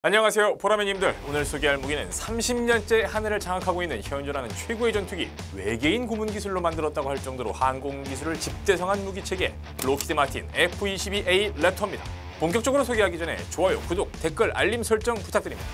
안녕하세요 보라매님들. 오늘 소개할 무기는 30년째 하늘을 장악하고 있는 현존하는 최고의 전투기, 외계인 고문 기술로 만들었다고 할 정도로 항공 기술을 집대성한 무기체계 록히드 마틴 F-22A 랩터입니다. 본격적으로 소개하기 전에 좋아요, 구독, 댓글, 알림 설정 부탁드립니다.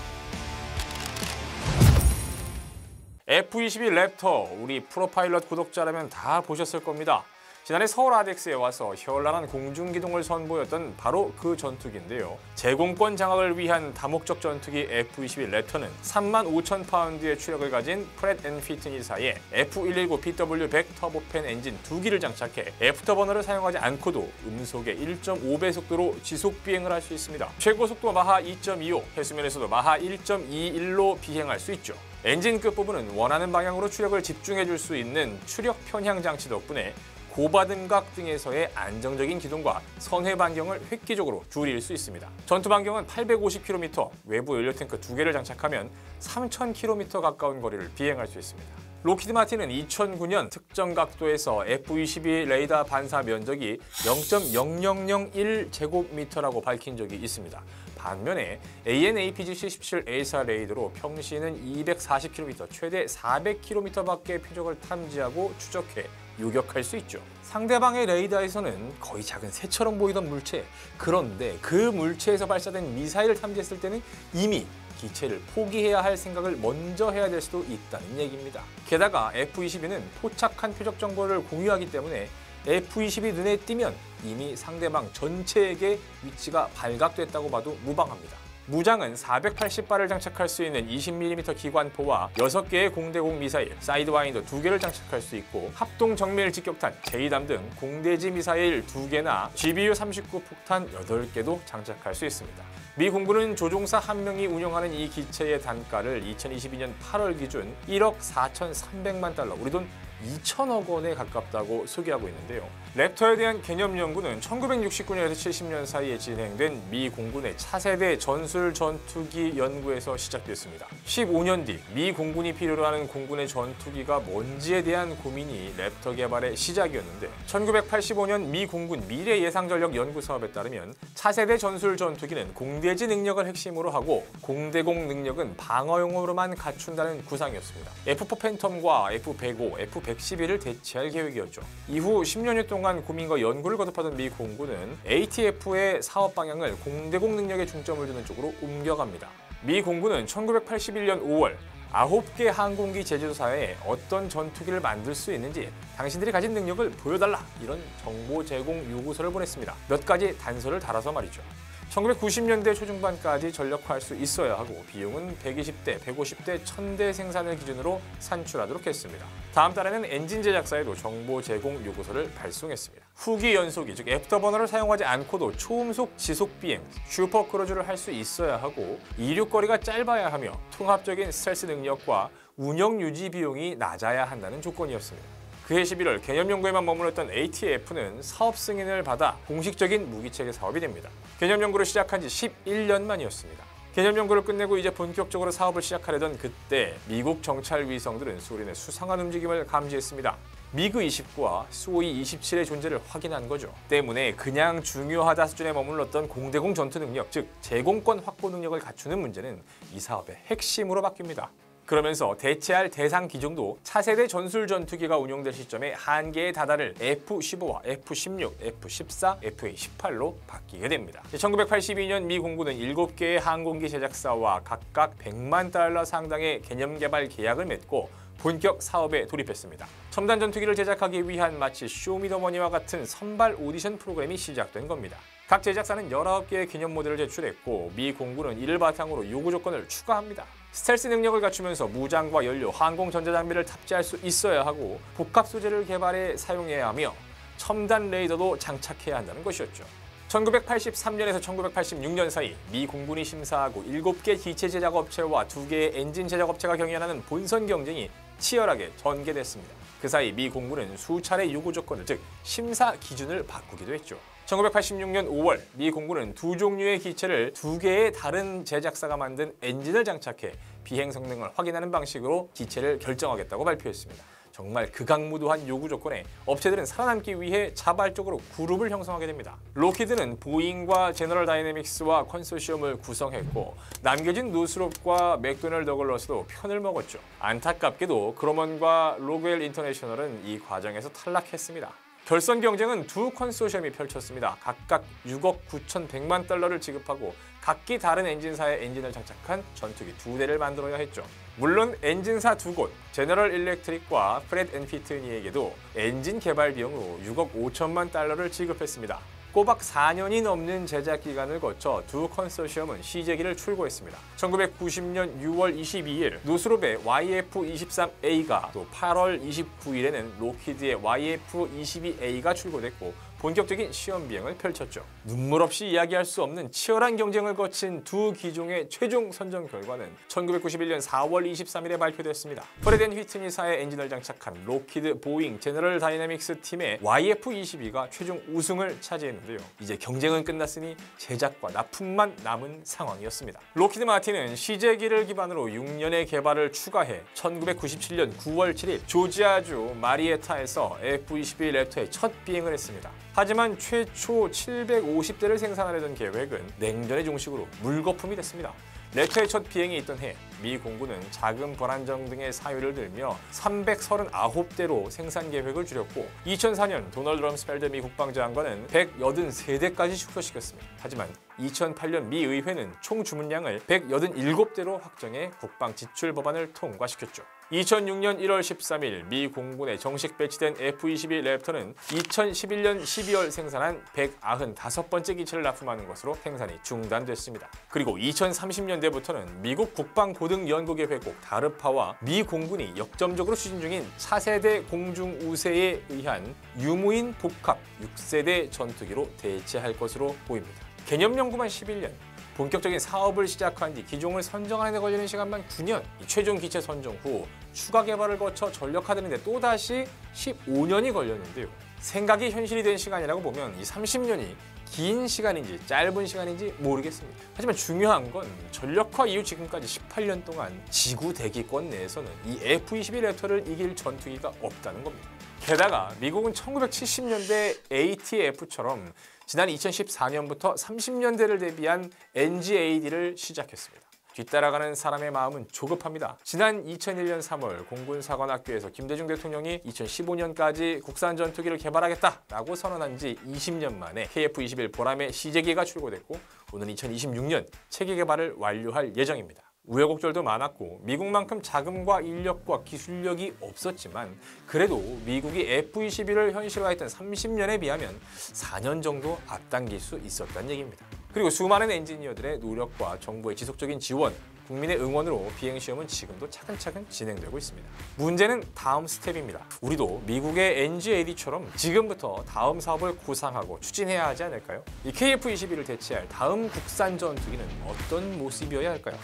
F-22 랩터, 우리 프로파일럿 구독자라면 다 보셨을 겁니다. 지난해 서울 아덱스에 와서 현란한 공중기동을 선보였던 바로 그 전투기인데요. 제공권 장악을 위한 다목적 전투기 F-22 랩터는 35,000파운드의 추력을 가진 프렛 앤 휘트니사의 F119PW100 터보팬 엔진 2기를 장착해 애프터버너를 사용하지 않고도 음속의 1.5배 속도로 지속 비행을 할 수 있습니다. 최고 속도 마하 2.25, 해수면에서도 마하 1.21로 비행할 수 있죠. 엔진 끝부분은 원하는 방향으로 추력을 집중해줄 수 있는 추력 편향 장치 덕분에 고바등각 등에서의 안정적인 기동과 선회 반경을 획기적으로 줄일 수 있습니다. 전투 반경은 850km, 외부 연료 탱크 2개를 장착하면 3000km 가까운 거리를 비행할 수 있습니다. 록히드 마틴은 2009년 특정 각도에서 F-22 레이더 반사 면적이 0.0001제곱미터라고 밝힌 적이 있습니다. 반면에 AN/APG-77A4 레이더로 평시에는 240km, 최대 400km밖에 표적을 탐지하고 추적해 요격할 수 있죠. 상대방의 레이더에서는 거의 작은 새처럼 보이던 물체, 그런데 그 물체에서 발사된 미사일을 탐지했을 때는 이미 기체를 포기해야 할 생각을 먼저 해야 될 수도 있다는 얘기입니다. 게다가 F-22는 포착한 표적 정보를 공유하기 때문에 F-22 눈에 띄면 이미 상대방 전체에게 위치가 발각됐다고 봐도 무방합니다. 무장은 480발을 장착할 수 있는 20mm 기관포와 6개의 공대공 미사일, 사이드와인더 2개를 장착할 수 있고 합동 정밀 직격탄, 제이담 등 공대지 미사일 2개나 GBU-39 폭탄 8개도 장착할 수 있습니다. 미 공군은 조종사 1명이 운영하는 이 기체의 단가를 2022년 8월 기준 1억 4,300만 달러, 우리 돈 2천억 원에 가깝다고 소개하고 있는데요. 랩터에 대한 개념 연구는 1969년에서 70년 사이에 진행된 미 공군의 차세대 전술 전투기 연구에서 시작됐습니다. 15년 뒤 미 공군이 필요로 하는 공군의 전투기가 뭔지에 대한 고민이 랩터 개발의 시작이었는데 1985년 미 공군 미래 예상 전력 연구 사업에 따르면 차세대 전술 전투기는 공대지 능력을 핵심으로 하고 공대공 능력은 방어용으로만 갖춘다는 구상이었습니다. F4 팬텀과 F-105, F-111을 대체할 계획이었죠. 이후 10년여 동안 고민과 연구를 거듭하던 미 공군은 ATF의 사업 방향을 공대공 능력에 중점을 두는 쪽으로 옮겨갑니다. 미 공군은 1981년 5월 9개 항공기 제조사에 어떤 전투기를 만들 수 있는지 당신들이 가진 능력을 보여달라, 이런 정보 제공 요구서를 보냈습니다. 몇 가지 단서를 달아서 말이죠. 1990년대 초중반까지 전력화할 수 있어야 하고 비용은 120대, 150대, 1000대 생산을 기준으로 산출하도록 했습니다. 다음 달에는 엔진 제작사에도 정보 제공 요구서를 발송했습니다. 후기 연소기, 즉 애프터버너를 사용하지 않고도 초음속 지속 비행, 슈퍼크루즈를 할 수 있어야 하고 이륙거리가 짧아야 하며 통합적인 스텔스 능력과 운영 유지 비용이 낮아야 한다는 조건이었습니다. 그해 11월 개념 연구에만 머물렀던 ATF는 사업 승인을 받아 공식적인 무기체계 사업이 됩니다. 개념 연구를 시작한 지 11년 만이었습니다. 개념 연구를 끝내고 이제 본격적으로 사업을 시작하려던 그때 미국 정찰 위성들은 소련의 수상한 움직임을 감지했습니다. 미그-29와 수호이-27의 존재를 확인한 거죠. 때문에 그냥 중요하다 수준에 머물렀던 공대공 전투 능력, 즉 제공권 확보 능력을 갖추는 문제는 이 사업의 핵심으로 바뀝니다. 그러면서 대체할 대상 기종도 차세대 전술 전투기가 운용될 시점에 한계에 다다를 F-15와 F-16, F-14, FA-18로 바뀌게 됩니다. 1982년 미 공군은 7개의 항공기 제작사와 각각 100만 달러 상당의 개념 개발 계약을 맺고 본격 사업에 돌입했습니다. 첨단 전투기를 제작하기 위한 마치 쇼미더머니와 같은 선발 오디션 프로그램이 시작된 겁니다. 각 제작사는 19개의 기념 모델을 제출했고 미 공군은 이를 바탕으로 요구 조건을 추가합니다. 스텔스 능력을 갖추면서 무장과 연료, 항공 전자장비를 탑재할 수 있어야 하고 복합 소재를 개발해 사용해야 하며 첨단 레이더도 장착해야 한다는 것이었죠. 1983년에서 1986년 사이 미 공군이 심사하고 7개 기체 제작업체와 2개의 엔진 제작업체가 경연하는 본선 경쟁이 치열하게 전개됐습니다. 그 사이 미 공군은 수차례 요구 조건을, 즉 심사 기준을 바꾸기도 했죠. 1986년 5월 미 공군은 2종류의 기체를 2개의 다른 제작사가 만든 엔진을 장착해 비행 성능을 확인하는 방식으로 기체를 결정하겠다고 발표했습니다. 정말 극악무도한 요구 조건에 업체들은 살아남기 위해 자발적으로 그룹을 형성하게 됩니다. 록히드는 보잉과 제너럴 다이내믹스와 컨소시엄을 구성했고 남겨진 노스롭과 맥도널드 더글러스도 편을 먹었죠. 안타깝게도 그로먼과 로그웰 인터내셔널은 이 과정에서 탈락했습니다. 결선 경쟁은 두 컨소시엄이 펼쳤습니다. 각각 6억 9,100만 달러를 지급하고 각기 다른 엔진사의 엔진을 장착한 전투기 2대를 만들어야 했죠. 물론 엔진사 두 곳, 제너럴 일렉트릭과 프렛 앤 피트니에게도 엔진 개발 비용으로 6억 5천만 달러를 지급했습니다. 꼬박 4년이 넘는 제작 기간을 거쳐 두 컨소시엄은 시제기를 출고했습니다. 1990년 6월 22일 노스롭의 YF-23A가 또 8월 29일에는 록히드의 YF-22A가 출고됐고 본격적인 시험 비행을 펼쳤죠. 눈물 없이 이야기할 수 없는 치열한 경쟁을 거친 두 기종의 최종 선정 결과는 1991년 4월 23일에 발표됐습니다. 프렛 앤 휘트니사의 엔진을 장착한 록히드, 보잉, 제너럴 다이내믹스 팀의 YF-22가 최종 우승을 차지했는데요. 이제 경쟁은 끝났으니 제작과 납품만 남은 상황이었습니다. 록히드 마틴은 시제기를 기반으로 6년의 개발을 추가해 1997년 9월 7일 조지아주 마리에타에서 F-22 랩터의 첫 비행을 했습니다. 하지만 최초 750대를 생산하려던 계획은 냉전의 종식으로 물거품이 됐습니다. 랩터의 첫 비행이 있던 해 미 공군은 자금 불안정 등의 사유를 들며 339대로 생산 계획을 줄였고 2004년 도널드 럼스펠드 미 국방장관은 183대까지 축소시켰습니다. 하지만 2008년 미 의회는 총 주문량을 187대로 확정해 국방 지출 법안을 통과시켰죠. 2006년 1월 13일 미 공군에 정식 배치된 F-22 랩터는 2011년 12월 생산한 195번째 기체를 납품하는 것으로 생산이 중단됐습니다. 그리고 2030년대부터는 미국 국방고등연구개발국 다르파와 미 공군이 역점적으로 추진 중인 차세대 공중우세에 의한 유무인 복합 6세대 전투기로 대체할 것으로 보입니다. 개념 연구만 11년, 본격적인 사업을 시작한 뒤 기종을 선정하는 데 걸리는 시간만 9년, 최종 기체 선정 후 추가 개발을 거쳐 전력화되는데 또다시 15년이 걸렸는데요. 생각이 현실이 된 시간이라고 보면 이 30년이 긴 시간인지 짧은 시간인지 모르겠습니다. 하지만 중요한 건 전력화 이후 지금까지 18년 동안 지구 대기권 내에서는 이 F-22 랩터를 이길 전투기가 없다는 겁니다. 게다가 미국은 1970년대 ATF처럼 지난 2014년부터 30년대를 대비한 NGAD를 시작했습니다. 뒤따라가는 사람의 마음은 조급합니다. 지난 2001년 3월 공군사관학교에서 김대중 대통령이 2015년까지 국산 전투기를 개발하겠다라고 선언한 지 20년 만에 KF-21 보람의 시제기가 출고됐고 오는 2026년 체계 개발을 완료할 예정입니다. 우여곡절도 많았고 미국만큼 자금과 인력과 기술력이 없었지만 그래도 미국이 F-22를 현실화했던 30년에 비하면 4년 정도 앞당길 수 있었다는 얘기입니다. 그리고 수많은 엔지니어들의 노력과 정부의 지속적인 지원, 국민의 응원으로 비행시험은 지금도 차근차근 진행되고 있습니다. 문제는 다음 스텝입니다. 우리도 미국의 NGAD처럼 지금부터 다음 사업을 구상하고 추진해야 하지 않을까요? 이 KF-22를 대체할 다음 국산 전투기는 어떤 모습이어야 할까요?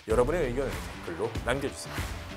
여러분의 의견을 댓글로 남겨주세요.